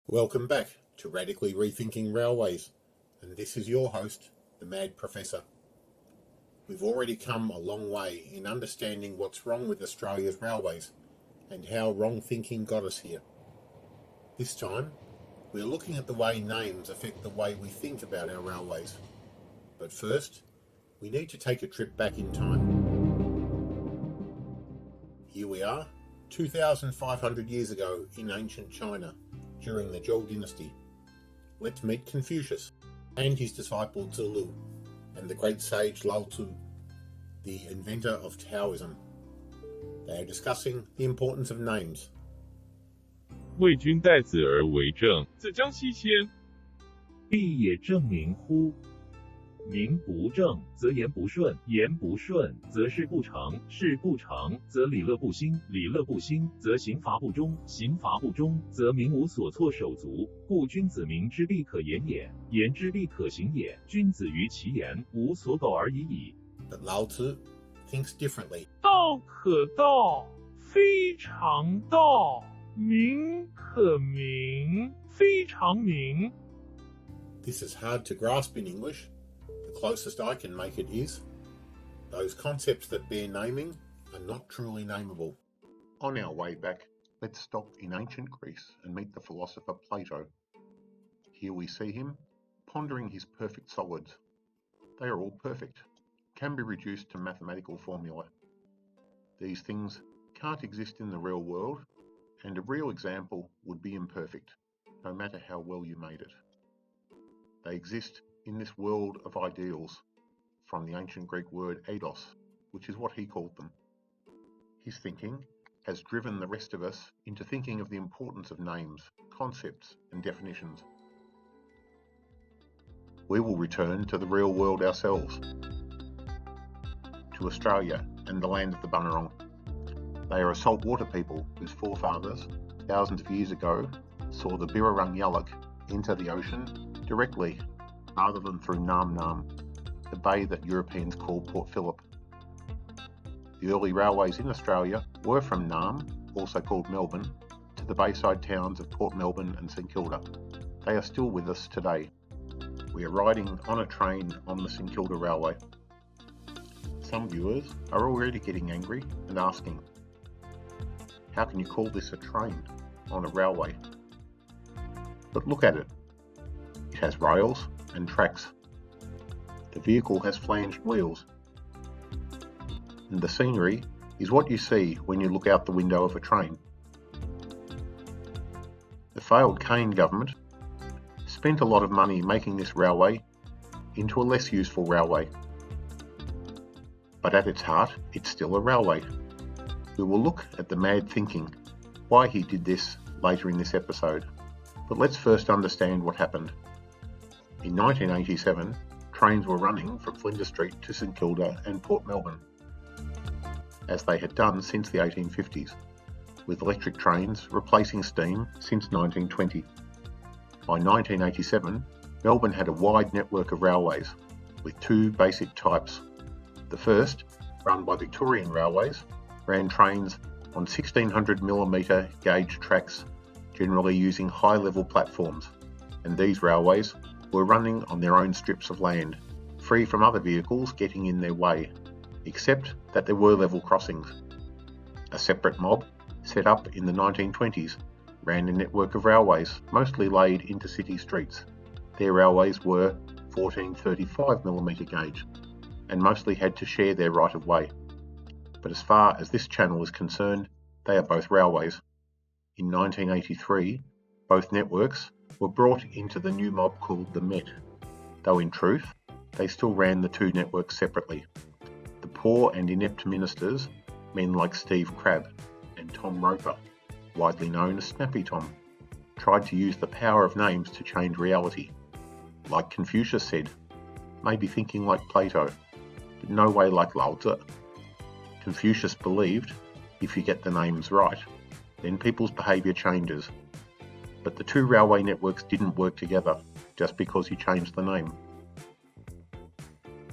Welcome back to Radically Rethinking Railways, and this is your host, the Mad Professor. We've already come a long way in understanding what's wrong with Australia's railways and how wrong thinking got us here. This time, we're looking at the way names affect the way we think about our railways. But first, we need to take a trip back in time. Here we are, 2,500 years ago in ancient China, during the Zhou dynasty. Let's meet Confucius and his disciple Zulu and the great sage Lao Tzu, the inventor of Taoism. They are discussing the importance of names. 为君待子而为政，子将西迁。必也正名乎？名不正，则言不顺；言不顺，则事不成；事不成，则理乐不兴；理乐不兴，则刑罚不忠；刑罚不忠，则民无所措手足。故君子明之必可言也，言之必可行也。君子于其言，无所苟而已矣。 But Lao Tzu thinks differently. 道可道，非常道；名可名，非常名。 This is hard to grasp in English. The closest I can make it is, those concepts that bear naming are not truly nameable. On our way back, let's stop in ancient Greece and meet the philosopher Plato. Here we see him pondering his perfect solids. They are all perfect, can be reduced to mathematical formula. These things can't exist in the real world, and a real example would be imperfect, no matter how well you made it. They exist in this world of ideals, from the ancient Greek word eidos, which is what he called them. His thinking has driven the rest of us into thinking of the importance of names, concepts, and definitions. We will return to the real world ourselves, to Australia and the land of the Bunurong. They are a saltwater people whose forefathers, thousands of years ago, saw the Birrarung Yallock enter the ocean directly, rather than through Nam Nam, the bay that Europeans call Port Phillip. The early railways in Australia were from Nam, also called Melbourne, to the bayside towns of Port Melbourne and St Kilda. They are still with us today. We are riding on a train on the St Kilda Railway. Some viewers are already getting angry and asking, how can you call this a train on a railway? But look at it. It has rails and tracks. The vehicle has flanged wheels. And the scenery is what you see when you look out the window of a train. The failed Cain government spent a lot of money making this railway into a less useful railway. But at its heart, it's still a railway. We will look at the mad thinking, why he did this, later in this episode. But let's first understand what happened. In 1987, trains were running from Flinders Street to St Kilda and Port Melbourne, as they had done since the 1850s, with electric trains replacing steam since 1920. By 1987, Melbourne had a wide network of railways, with two basic types. The first, run by Victorian Railways, ran trains on 1600mm gauge tracks, generally using high-level platforms, and these railways were running on their own strips of land, free from other vehicles getting in their way, except that there were level crossings. A separate mob, set up in the 1920s, ran a network of railways, mostly laid into city streets. Their railways were 1435mm gauge, and mostly had to share their right-of-way. But as far as this channel is concerned, they are both railways. In 1983, both networks were brought into the new mob called the Met, though in truth, they still ran the two networks separately. The poor and inept ministers, men like Steve Crabb and Tom Roper, widely known as Snappy Tom, tried to use the power of names to change reality. Like Confucius said, maybe thinking like Plato, but no way like Lao Tzu. Confucius believed, if you get the names right, then people's behaviour changes. But the two railway networks didn't work together just because you changed the name.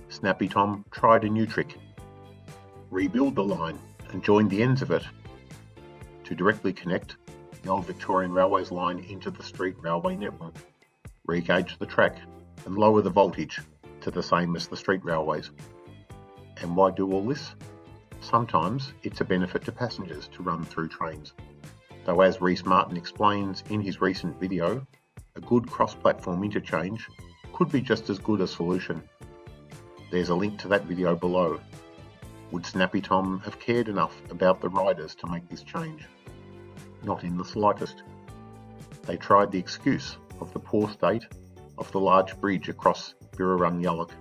Snappy Tom tried a new trick. Rebuild the line and join the ends of it. To directly connect, the old Victorian Railways line into the street railway network, re-gauge the track and lower the voltage to the same as the street railways. And why do all this? Sometimes it's a benefit to passengers to run through trains. Though as Reece Martin explains in his recent video, a good cross-platform interchange could be just as good a solution. There's a link to that video below. Would Snappy Tom have cared enough about the riders to make this change? Not in the slightest. They tried the excuse of the poor state of the large bridge across Bureaucratic,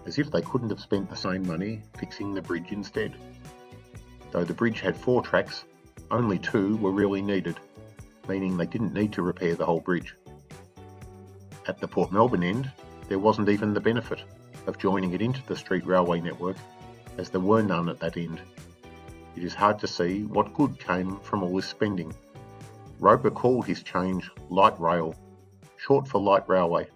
as if they couldn't have spent the same money fixing the bridge instead. Though the bridge had 4 tracks, only 2 were really needed, meaning they didn't need to repair the whole bridge. At the Port Melbourne end, there wasn't even the benefit of joining it into the street railway network, as there were none at that end. It is hard to see what good came from all this spending. Roper called his change light rail, short for light railway.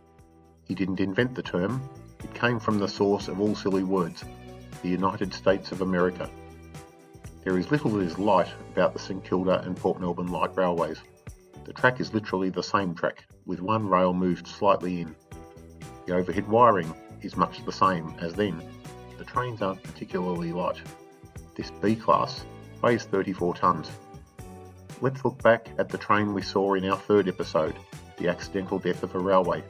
He didn't invent the term, it came from the source of all silly words, the United States of America. There is little that is light about the St Kilda and Port Melbourne light railways. The track is literally the same track, with one rail moved slightly in. The overhead wiring is much the same as then. The trains aren't particularly light. This B-class weighs 34 tonnes. Let's look back at the train we saw in our 3rd episode, The Accidental Death of a Railway.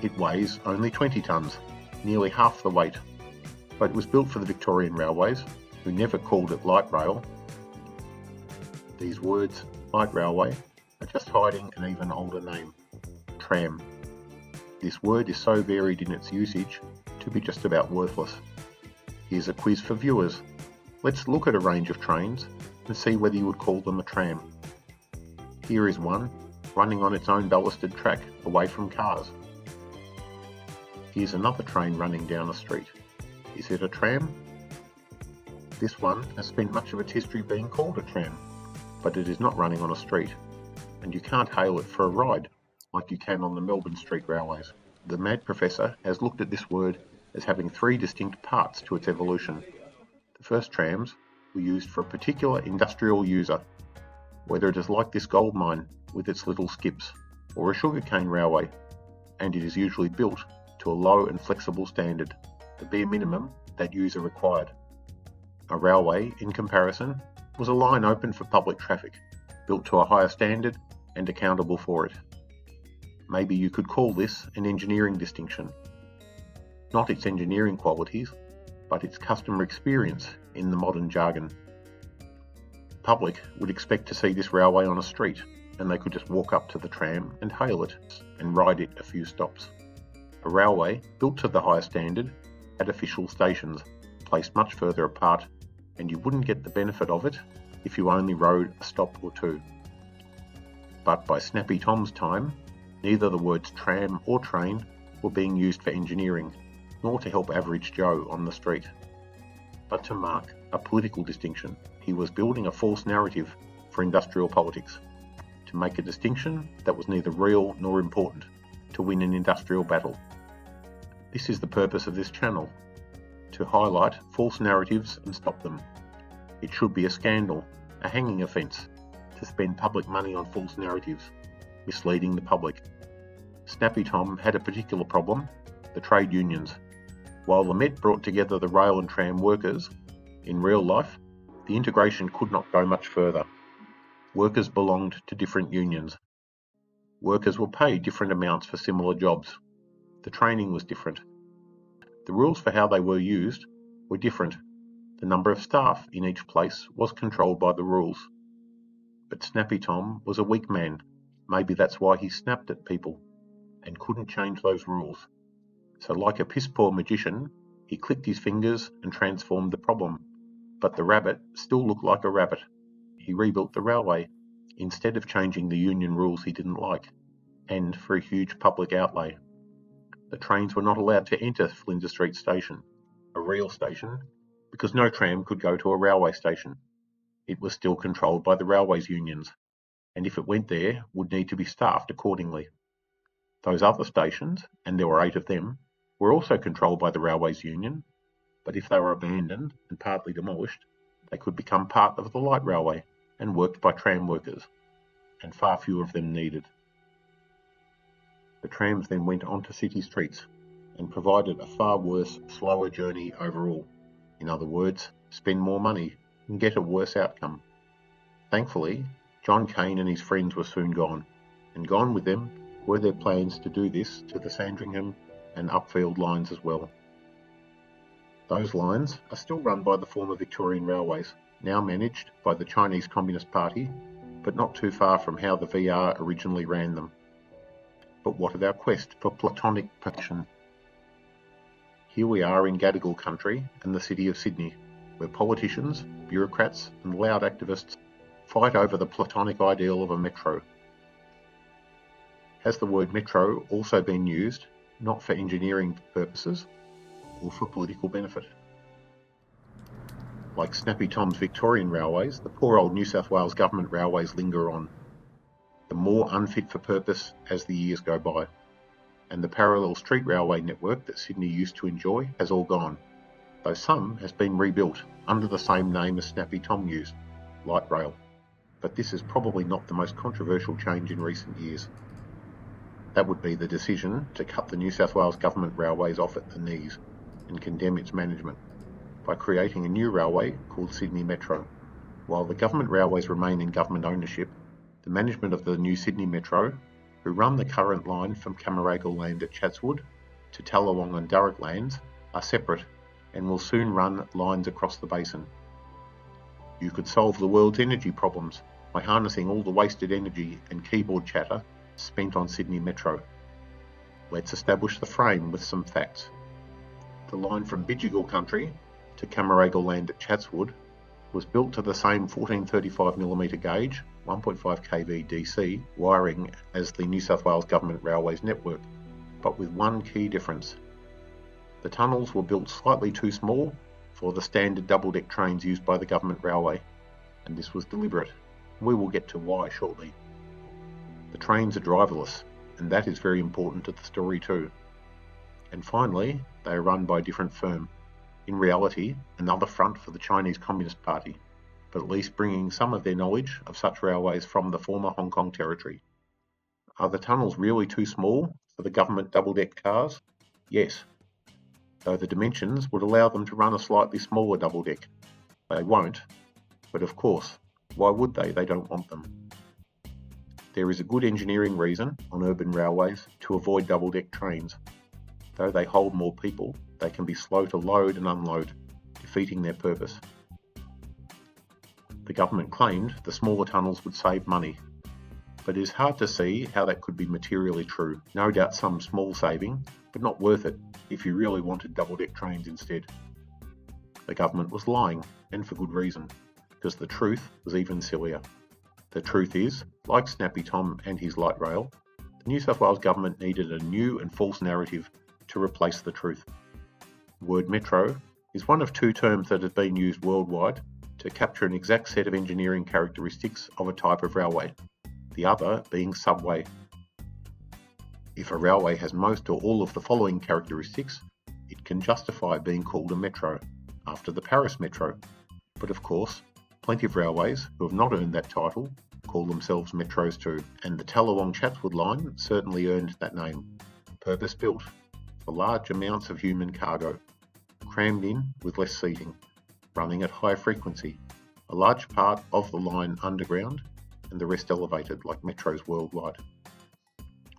It weighs only 20 tonnes, nearly half the weight, but it was built for the Victorian Railways, who never called it light rail. These words, light railway, are just hiding an even older name, tram. This word is so varied in its usage to be just about worthless. Here's a quiz for viewers. Let's look at a range of trains and see whether you would call them a tram. Here is one, running on its own ballasted track, away from cars. Here's another train running down a street. Is it a tram? This one has spent much of its history being called a tram, but it is not running on a street, and you can't hail it for a ride like you can on the Melbourne street railways. The mad professor has looked at this word as having 3 distinct parts to its evolution. The first trams were used for a particular industrial user, whether it is like this gold mine with its little skips, or a sugarcane railway, and it is usually built to a low and flexible standard, the bare minimum that user required. A railway, in comparison, was a line open for public traffic, built to a higher standard and accountable for it. Maybe you could call this an engineering distinction. Not its engineering qualities, but its customer experience in the modern jargon. The public would expect to see this railway on a street, and they could just walk up to the tram and hail it and ride it a few stops. A railway, built to the higher standard, had official stations, placed much further apart, and you wouldn't get the benefit of it if you only rode a stop or 2. But by Snappy Tom's time, neither the words tram or train were being used for engineering, nor to help average Joe on the street, but to mark a political distinction. He was building a false narrative for industrial politics, to make a distinction that was neither real nor important, to win an industrial battle. This is the purpose of this channel, to highlight false narratives and stop them. It should be a scandal, a hanging offence, to spend public money on false narratives, misleading the public. Snappy Tom had a particular problem, the trade unions. While the Met brought together the rail and tram workers, in real life, the integration could not go much further. Workers belonged to different unions. Workers were paid different amounts for similar jobs. The training was different. The rules for how they were used were different. The number of staff in each place was controlled by the rules. But Snappy Tom was a weak man. Maybe that's why he snapped at people and couldn't change those rules. So like a piss-poor magician, he clicked his fingers and transformed the problem. But the rabbit still looked like a rabbit. He rebuilt the railway, instead of changing the union rules he didn't like, and for a huge public outlay. The trains were not allowed to enter Flinders Street Station, a real station, because no tram could go to a railway station. It was still controlled by the railways unions, and if it went there, would need to be staffed accordingly. Those other stations, and there were 8 of them, were also controlled by the railways union, but if they were abandoned and partly demolished, they could become part of the light railway and worked by tram workers, and far fewer of them needed. The trams then went onto city streets and provided a far worse, slower journey overall. In other words, spend more money and get a worse outcome. Thankfully, John Cain and his friends were soon gone, and gone with them were their plans to do this to the Sandringham and Upfield lines as well. Those lines are still run by the former Victorian Railways, now managed by the Chinese Communist Party, but not too far from how the VR originally ran them. But what of our quest for Platonic perfection? Here we are in Gadigal country and the city of Sydney, where politicians, bureaucrats and loud activists fight over the Platonic ideal of a metro. Has the word metro also been used, not for engineering purposes, or for political benefit? Like Snappy Tom's Victorian railways, the poor old New South Wales government railways linger on, the more unfit for purpose as the years go by. And the parallel street railway network that Sydney used to enjoy has all gone, though some has been rebuilt under the same name as Snappy Tom used, light rail. But this is probably not the most controversial change in recent years. That would be the decision to cut the New South Wales government railways off at the knees and condemn its management by creating a new railway called Sydney Metro. While the government railways remain in government ownership, the management of the new Sydney Metro, who run the current line from Camaragal Land at Chatswood to Tallawong and Durrock lands, are separate and will soon run lines across the basin. You could solve the world's energy problems by harnessing all the wasted energy and keyboard chatter spent on Sydney Metro. Let's establish the frame with some facts. The line from Bidjigal country to Camaragal Land at Chatswood was built to the same 1435mm gauge, 1.5 kV DC wiring as the New South Wales Government Railways network, but with one key difference. The tunnels were built slightly too small for the standard double-deck trains used by the government railway, and this was deliberate. We will get to why shortly. The trains are driverless, and that is very important to the story too. And finally, they are run by a different firm. In reality, another front for the Chinese Communist Party, but at least bringing some of their knowledge of such railways from the former Hong Kong territory. Are the tunnels really too small for the government double-deck cars? Yes, though the dimensions would allow them to run a slightly smaller double-deck. They won't, but of course, why would they? They don't want them. There is a good engineering reason on urban railways to avoid double-deck trains. Though they hold more people, they can be slow to load and unload, defeating their purpose. The government claimed the smaller tunnels would save money, but it is hard to see how that could be materially true. No doubt some small saving, but not worth it if you really wanted double-deck trains instead. The government was lying, and for good reason, because the truth was even sillier. The truth is, like Snappy Tom and his light rail, the New South Wales government needed a new and false narrative to replace the truth. The word metro is one of two terms that have been used worldwide to capture an exact set of engineering characteristics of a type of railway, the other being subway. If a railway has most or all of the following characteristics, it can justify being called a metro, after the Paris Metro. But of course, plenty of railways who have not earned that title call themselves metros too, and the Tallawong Chatswood line certainly earned that name. Purpose-built for large amounts of human cargo, crammed in with less seating, running at high frequency, a large part of the line underground and the rest elevated like metros worldwide.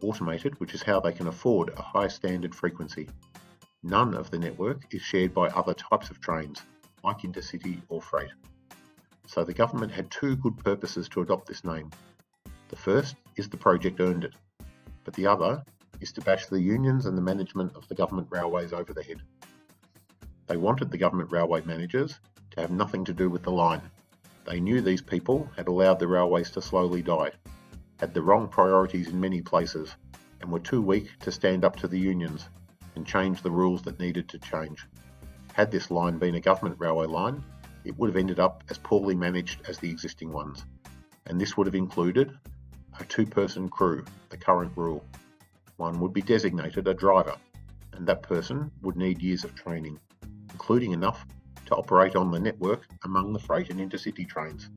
Automated, which is how they can afford a high standard frequency. None of the network is shared by other types of trains, like intercity or freight. So the government had two good purposes to adopt this name. The first is the project earned it, but the other is to bash the unions and the management of the government railways over the head. They wanted the government railway managers to have nothing to do with the line. They knew these people had allowed the railways to slowly die, had the wrong priorities in many places, and were too weak to stand up to the unions and change the rules that needed to change. Had this line been a government railway line, it would have ended up as poorly managed as the existing ones, and this would have included a two-person crew, the current rule. One would be designated a driver, and that person would need years of training, including enough to operate on the network among the freight and intercity trains.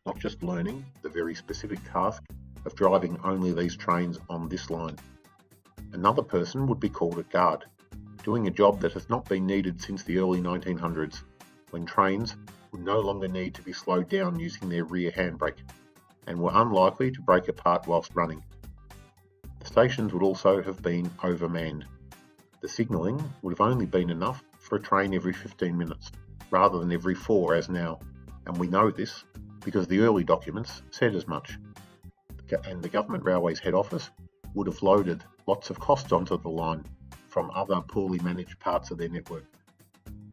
not just learning the very specific task of driving only these trains on this line. Another person would be called a guard, doing a job that has not been needed since the early 1900s, when trains would no longer need to be slowed down using their rear handbrake, and were unlikely to break apart whilst running. The stations would also have been overmanned. The signalling would have only been enough for a train every 15 minutes, rather than every 4 as now, and we know this because the early documents said as much. And the Government Railways head office would have loaded lots of costs onto the line from other poorly managed parts of their network.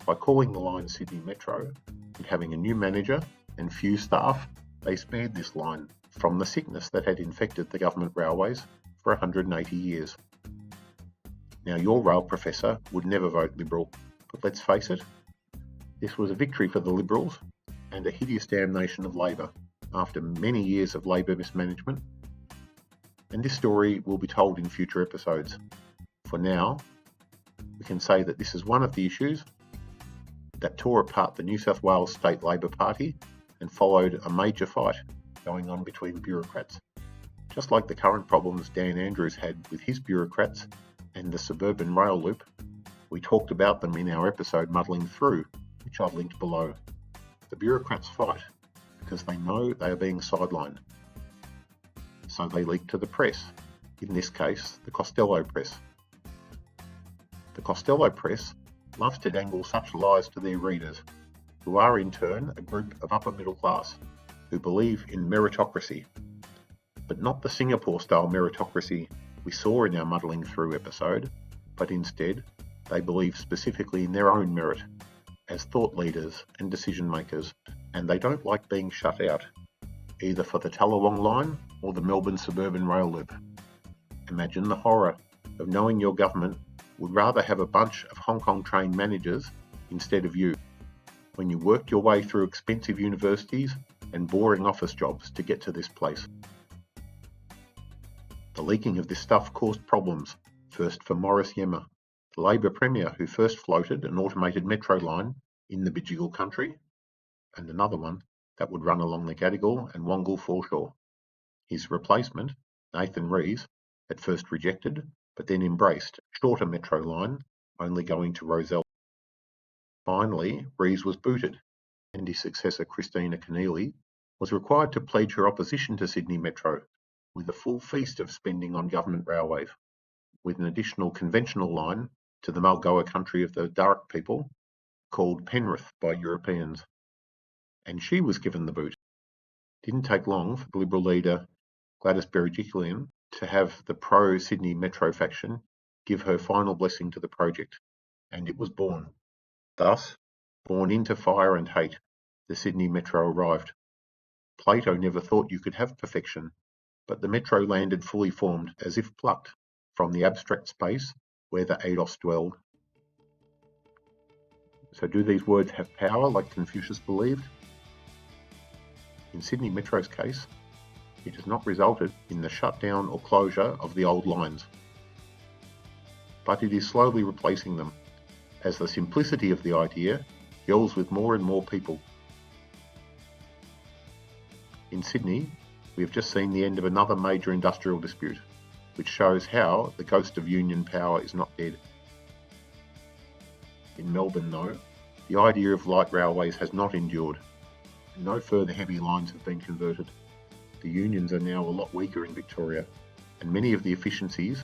By calling the line Sydney Metro and having a new manager and few staff, they spared this line from the sickness that had infected the Government Railways for 180 years. Now, your rail professor would never vote Liberal, but let's face it, this was a victory for the Liberals and a hideous damnation of Labor after many years of Labor mismanagement. And this story will be told in future episodes. For now, we can say that this is one of the issues that tore apart the New South Wales State Labor Party and followed a major fight going on between bureaucrats. Just like the current problems Dan Andrews had with his bureaucrats and the suburban rail loop, we talked about them in our episode Muddling Through, which I've linked below. The bureaucrats fight because they know they are being sidelined. So they leak to the press, in this case the Costello press. The Costello press loves to dangle such lies to their readers, who are in turn a group of upper middle class who believe in meritocracy, but not the Singapore-style meritocracy we saw in our Muddling Through episode, but instead they believe specifically in their own merit as thought leaders and decision makers, and they don't like being shut out, either for the Tallawong line or the Melbourne suburban rail loop. Imagine the horror of knowing your government would rather have a bunch of Hong Kong trained managers instead of you, when you worked your way through expensive universities and boring office jobs to get to this place. The leaking of this stuff caused problems, first for Maurice Yemmer, the Labor Premier who first floated an automated metro line in the Bidjigal country, and another one that would run along the Gadigal and Wongal foreshore. His replacement, Nathan Reece, at first rejected, but then embraced a shorter metro line, only going to Rozelle. Finally, Reece was booted, and his successor, Christina Keneally, was required to pledge her opposition to Sydney Metro, with a full feast of spending on government railways, with an additional conventional line to the Mulgoa country of the Darug people, called Penrith by Europeans. And she was given the boot. It didn't take long for the Liberal leader Gladys Berejiklian to have the pro-Sydney Metro faction give her final blessing to the project, and it was born. Thus, born into fire and hate, the Sydney Metro arrived. Plato never thought you could have perfection, but the Metro landed fully formed, as if plucked from the abstract space where the Eidos dwelled. So do these words have power like Confucius believed? In Sydney Metro's case, it has not resulted in the shutdown or closure of the old lines, but it is slowly replacing them, as the simplicity of the idea gels with more and more people. In Sydney, we have just seen the end of another major industrial dispute, which shows how the ghost of union power is not dead. In Melbourne, though, the idea of light railways has not endured, and no further heavy lines have been converted. The unions are now a lot weaker in Victoria, and many of the efficiencies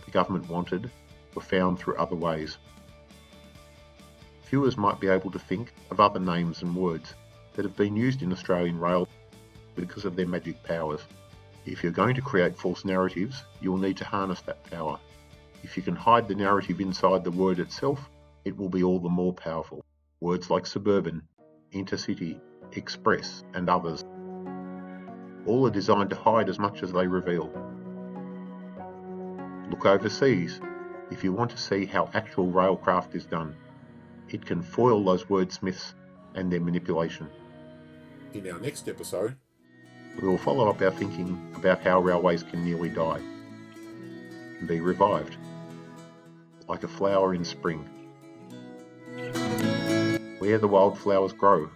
the government wanted were found through other ways. Viewers might be able to think of other names and words that have been used in Australian rail because of their magic powers. If you're going to create false narratives, you'll need to harness that power. If you can hide the narrative inside the word itself, it will be all the more powerful. Words like suburban, intercity, express, and others. All are designed to hide as much as they reveal. Look overseas if you want to see how actual railcraft is done. It can foil those wordsmiths and their manipulation. In our next episode, we will follow up our thinking about how railways can nearly die and be revived, like a flower in spring, where the wildflowers grow.